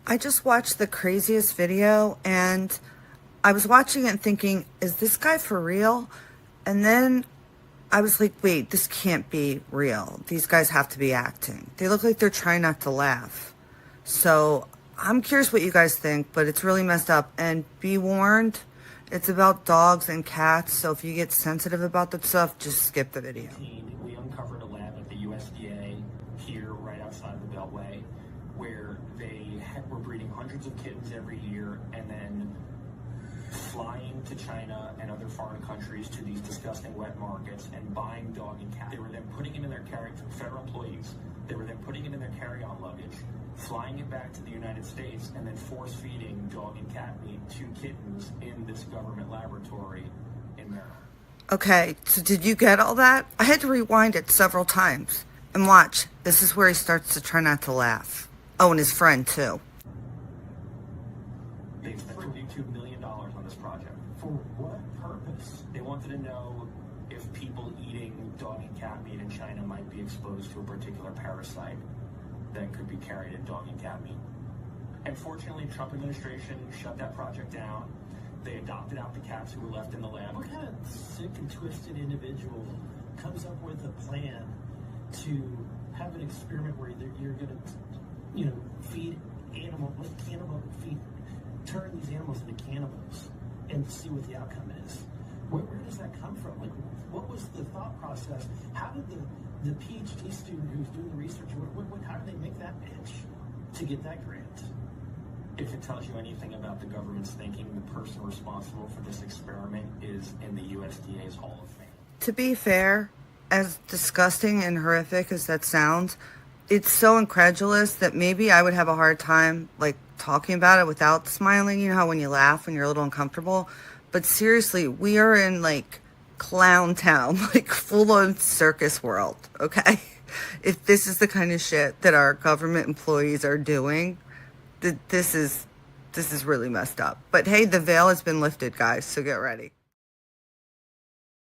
I just watched the craziest video and I was watching it and thinking, is this guy for real? And then I was like, wait, this can't be real. These guys have to be acting. They look like they're trying not to laugh. So I'm curious what you guys think, but it's really messed up. And be warned, it's about dogs and cats. So if you get sensitive about that stuff, just skip the video. We uncovered a lab at the USDA here right outside the Beltway where they were breeding hundreds of kittens every year and then flying to China and other foreign countries to these disgusting wet markets and buying dog and cat. They were then putting them in their federal employees. They were then putting them in their carry-on luggage, flying it back to the United States, and then force-feeding dog and cat meat to kittens in this government laboratory in Maryland. Okay, so did you get all that? I had to rewind it several times. And watch, this is where he starts to try not to laugh. Oh, and his friend, too. They spent $32 million on this project. For what purpose? They wanted to know if people eating dog and cat meat in China might be exposed to a particular parasite that could be carried in dog and cat meat. And fortunately, the Trump administration shut that project down. They adopted out the cats who were left in the lab. What kind of sick and twisted individual comes up with a plan to have an experiment where you're going to, feed turn these animals into cannibals and see what the outcome is? Where does that come from? Like, what was the thought process? How did the PhD student who's doing the research, how did they make that pitch to get that grant? If it tells you anything about the government's thinking, the person responsible for this experiment is in the USDA's Hall of Fame. To be fair, as disgusting and horrific as that sounds, it's so incredulous that maybe I would have a hard time, talking about it without smiling. You know how when you laugh, when you're a little uncomfortable? But seriously, we are in, clown town, full-on circus world, okay? If this is the kind of shit that our government employees are doing, this is really messed up. But hey, the veil has been lifted, guys, so get ready.